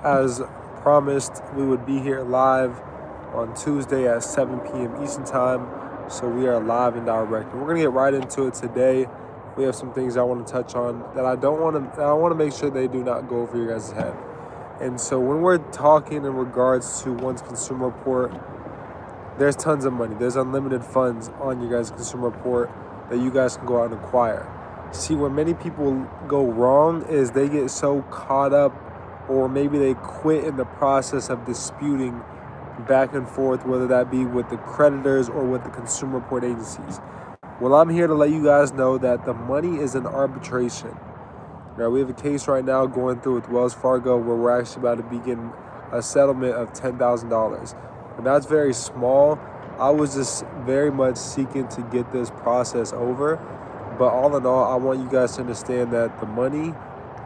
as promised, we would be here live on Tuesday at 7 p.m. Eastern Time. So we are live and direct. We're gonna get right into it today. We have some things I want to touch on that I want to make sure they do not go over your guys' head. And so when we're talking in regards to one's consumer report, there's tons of money. There's unlimited funds on your guys' consumer report that you guys can go out and acquire. See, where many people go wrong is they get so caught up, or maybe they quit in the process of disputing back and forth, whether that be with the creditors or with the consumer report agencies. Well, I'm here to let you guys know that the money is in arbitration. Now, we have a case right now going through with Wells Fargo where we're actually about to be getting a settlement of $10,000. And that's very small. I was just very much seeking to get this process over. But all in all, I want you guys to understand that the money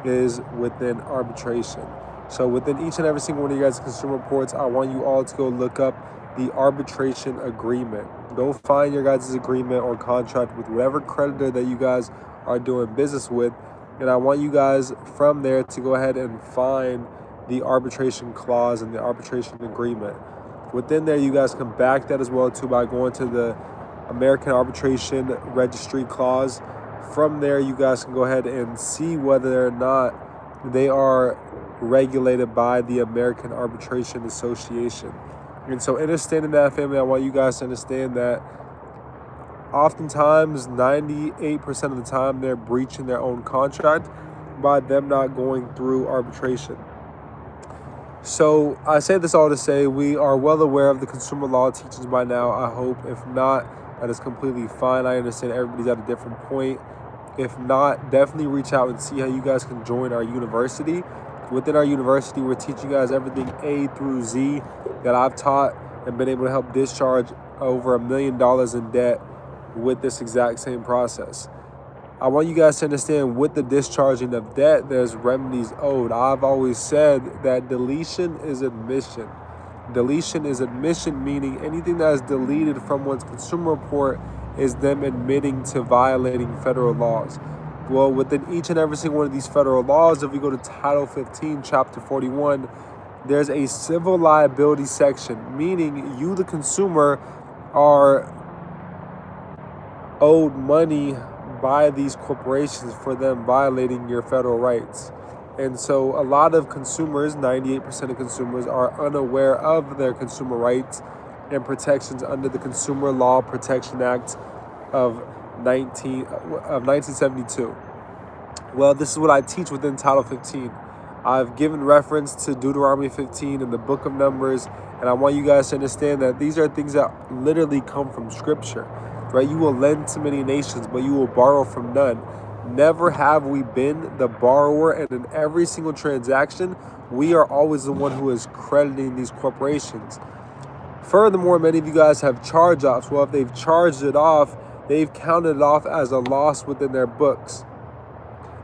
is within arbitration. So within each and every single one of you guys' consumer reports, I want you all to go look up the arbitration agreement. Go find your guys' agreement or contract with whatever creditor that you guys are doing business with. And I want you guys from there to go ahead and find the arbitration clause and the arbitration agreement. Within there, you guys can back that as well too by going to the American Arbitration Registry clause. From there, you guys can go ahead and see whether or not they are regulated by the American Arbitration Association. And so understanding that, family, I want you guys to understand that oftentimes 98% of the time they're breaching their own contract by them not going through arbitration. So I say this all to say we are well aware of the consumer law teachings by now, I hope. If not, that is completely fine. I understand everybody's at a different point. If not, definitely reach out and see how you guys can join our university. Within our university, we're teaching you guys everything A through Z that I've taught and been able to help discharge over $1 million in debt with this exact same process. I want you guys to understand with the discharging of debt, there's remedies owed. I've always said that deletion is admission. Deletion is admission, meaning anything that is deleted from one's consumer report is them admitting to violating federal laws. Well, within each and every single one of these federal laws, if we go to Title 15, Chapter 41, there's a civil liability section, meaning you, the consumer, are owed money by these corporations for them violating your federal rights. And so a lot of consumers, 98% of consumers, are unaware of their consumer rights and protections under the Consumer Law Protection Act of 1972. Well, this is what I teach within Title 15. I've given reference to Deuteronomy 15 in the book of Numbers, and I want you guys to understand that these are things that literally come from Scripture, right? You will lend to many nations, but you will borrow from none. Never have we been the borrower, and in every single transaction, we are always the one who is crediting these corporations. Furthermore, many of you guys have charge-offs. Well, if they've charged it off, they've counted it off as a loss within their books.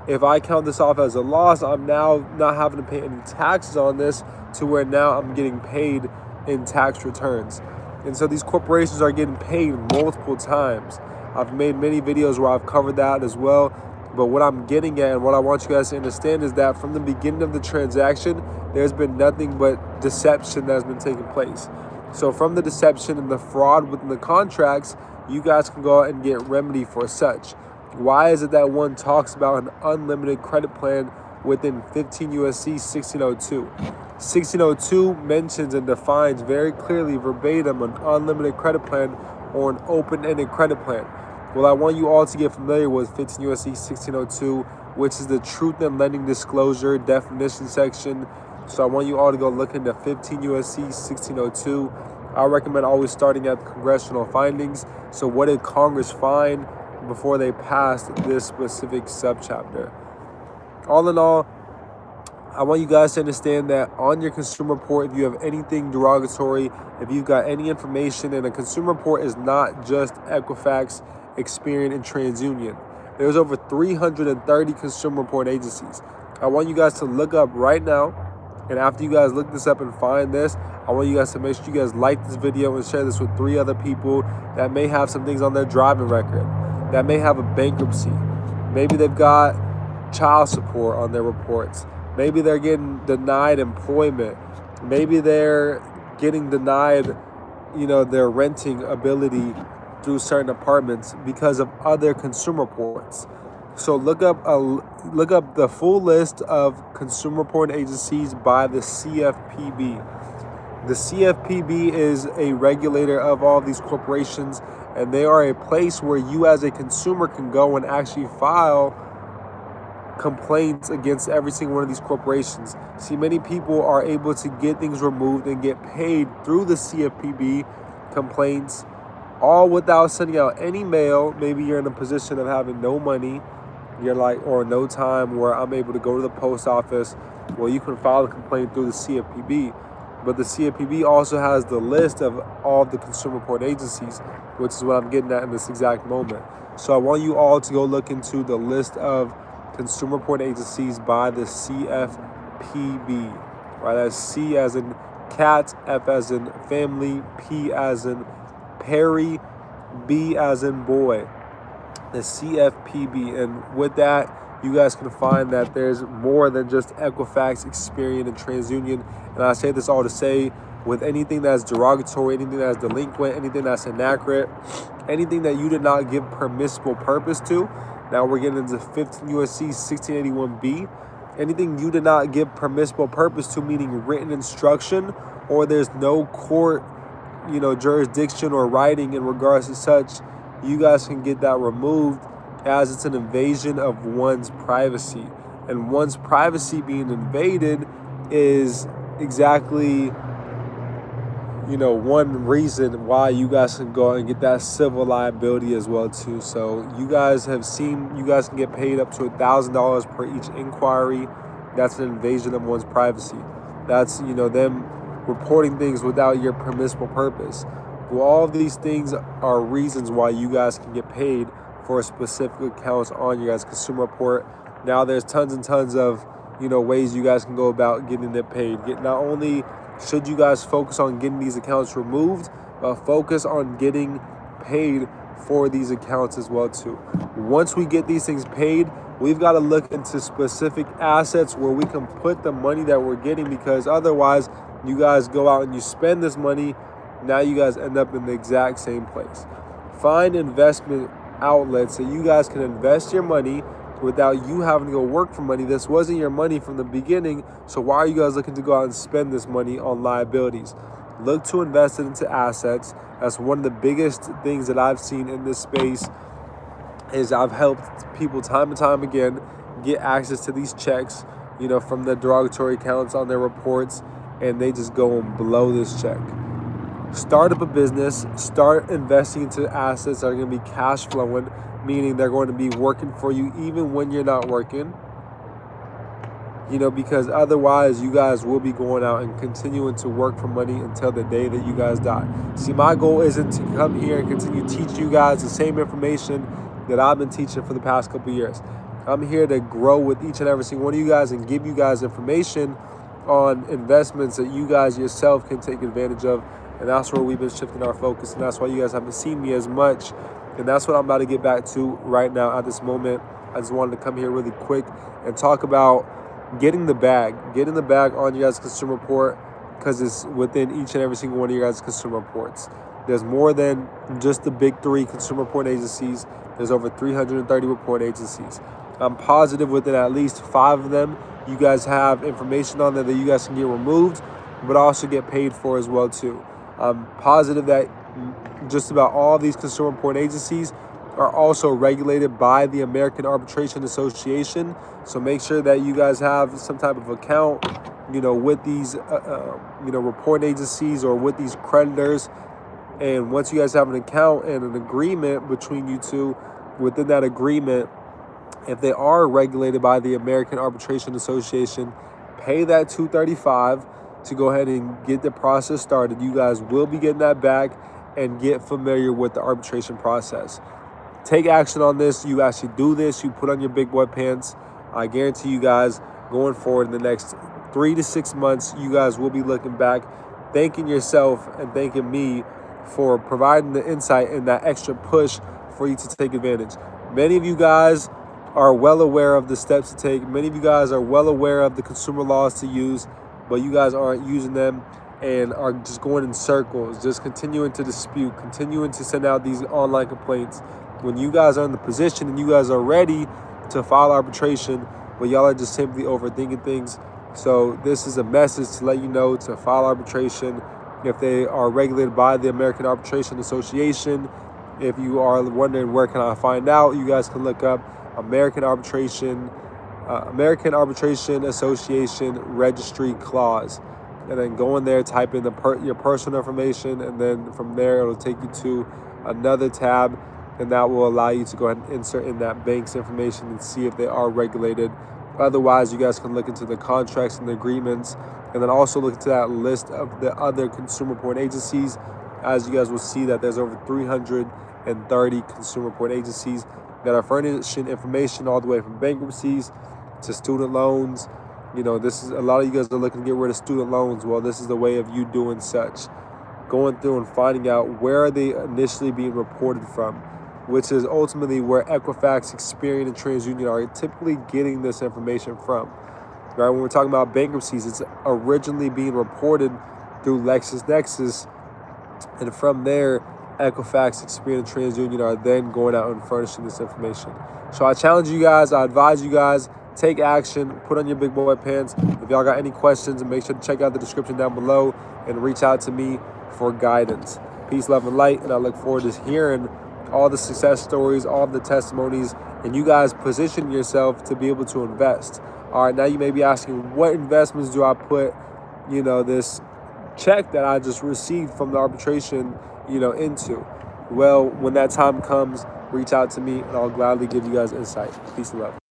If I count this off as a loss, I'm now not having to pay any taxes on this, to where now I'm getting paid in tax returns. And so these corporations are getting paid multiple times. I've made many videos where I've covered that as well. But what I'm getting at and what I want you guys to understand is that from the beginning of the transaction, there's been nothing but deception that has been taking place. So from the deception and the fraud within the contracts, you guys can go out and get remedy for such. Why is it that one talks about an unlimited credit plan within 15 U.S.C. 1602? 1602 mentions and defines very clearly, verbatim, an unlimited credit plan or an open-ended credit plan. Well, I want you all to get familiar with 15 U.S.C. 1602, which is the Truth in Lending Disclosure definition section. So I want you all to go look into 15 U.S.C. 1602. I recommend always starting at the congressional findings. So what did Congress find before they passed this specific subchapter? All in all, I want you guys to understand that on your consumer report, if you have anything derogatory, if you've got any information, and a consumer report is not just Equifax, Experian, and TransUnion. There's over 330 consumer report agencies. I want you guys to look up right now, and after you guys look this up and find this, I want you guys to make sure you guys like this video and share this with 3 other people that may have some things on their driving record, that may have a bankruptcy. Maybe they've got child support on their reports. Maybe they're getting denied employment. Maybe they're getting denied, their renting ability through certain apartments because of other consumer reports. So look up the full list of consumer report agencies by the CFPB. The CFPB is a regulator of all these corporations, and they are a place where you as a consumer can go and actually file complaints against every single one of these corporations. See, many people are able to get things removed and get paid through the CFPB complaints, all without sending out any mail. Maybe you're in a position of having no money, or no time where I'm able to go to the post office. Well, you can file a complaint through the CFPB. But the CFPB also has the list of all of the consumer report agencies, which is what I'm getting at in this exact moment. So I want you all to go look into the list of consumer report agencies by the CFPB. Right? That's C as in cat, F as in family, P as in Perry, B as in boy. The CFPB. And with that, you guys can find that there's more than just Equifax, Experian, and TransUnion. And I say this all to say, with anything that's derogatory, anything that's delinquent, anything that's inaccurate, anything that you did not give permissible purpose to, now we're getting into 15 U.S.C. 1681B, anything you did not give permissible purpose to, meaning written instruction, or there's no court, jurisdiction or writing in regards to such, you guys can get that removed, as it's an invasion of one's privacy. And one's privacy being invaded is exactly, one reason why you guys can go and get that civil liability as well too. So you guys have seen, you guys can get paid up to $1,000 per each inquiry. That's an invasion of one's privacy. That's, them reporting things without your permissible purpose. Well, all of these things are reasons why you guys can get paid for specific accounts on your guys' consumer report. Now there's tons and tons of, ways you guys can go about getting it paid. Not only should you guys focus on getting these accounts removed, but focus on getting paid for these accounts as well too. Once we get these things paid, we've got to look into specific assets where we can put the money that we're getting, because otherwise you guys go out and you spend this money, now you guys end up in the exact same place. Find investment outlets that you guys can invest your money without you having to go work for money. This wasn't your money from the beginning, so why are you guys looking to go out and spend this money on liabilities? Look to invest it into assets. That's one of the biggest things that I've seen in this space, is I've helped people time and time again get access to these checks, from the derogatory accounts on their reports, and they just go and blow this check. Start up a business, start investing into assets that are going to be cash flowing, meaning they're going to be working for you even when you're not working, because otherwise you guys will be going out and continuing to work for money until the day that you guys die. See, my goal isn't to come here and continue to teach you guys the same information that I've been teaching for the past couple of years. I'm here to grow with each and every single one of you guys and give you guys information on investments that you guys yourself can take advantage of. And that's where we've been shifting our focus. And that's why you guys haven't seen me as much. And that's what I'm about to get back to right now at this moment. I just wanted to come here really quick and talk about getting the bag on your guys' consumer report, because it's within each and every single one of your guys' consumer reports. There's more than just the big 3 consumer report agencies. There's over 330 report agencies. I'm positive within at least 5 of them, you guys have information on there that you guys can get removed, but also get paid for as well too. I'm positive that just about all these consumer report agencies are also regulated by the American Arbitration Association. So make sure that you guys have some type of account, with these, report agencies or with these creditors. And once you guys have an account and an agreement between you two, within that agreement, if they are regulated by the American Arbitration Association, pay that $235 to go ahead and get the process started. You guys will be getting that back and get familiar with the arbitration process. Take action on this. You actually do this. You put on your big boy pants. I guarantee you guys going forward in the next 3 to 6 months, you guys will be looking back, thanking yourself and thanking me for providing the insight and that extra push for you to take advantage. Many of you guys are well aware of the steps to take. Many of you guys are well aware of the consumer laws to use, but you guys aren't using them and are just going in circles, just continuing to dispute, continuing to send out these online complaints. When you guys are in the position and you guys are ready to file arbitration, but y'all are just simply overthinking things. So this is a message to let you know to file arbitration if they are regulated by the American Arbitration Association. If you are wondering where can I find out, you guys can look up American Arbitration Association Registry Clause, and then go in there, type in your personal information, and then from there it'll take you to another tab, and that will allow you to go ahead and insert in that bank's information and see if they are regulated. Otherwise, you guys can look into the contracts and the agreements, and then also look into that list of the other consumer report agencies. As you guys will see that there's over 330 consumer report agencies that are furnishing information all the way from bankruptcies to student loans. This is a lot of you guys are looking to get rid of student loans. Well, this is the way of you doing such. Going through and finding out where are they initially being reported from, which is ultimately where Equifax, Experian, and TransUnion are typically getting this information from. Right? When we're talking about bankruptcies, it's originally being reported through LexisNexis, and from there, Equifax, Experian, and TransUnion are then going out and furnishing this information. So I challenge you guys, I advise you guys, take action, put on your big boy pants. If y'all got any questions, make sure to check out the description down below and reach out to me for guidance. Peace, love, and light, and I look forward to hearing all the success stories, all the testimonies, and you guys position yourself to be able to invest. All right, now you may be asking, what investments do I put, this check that I just received from the arbitration, into? Well, when that time comes, reach out to me and I'll gladly give you guys insight. Peace and love.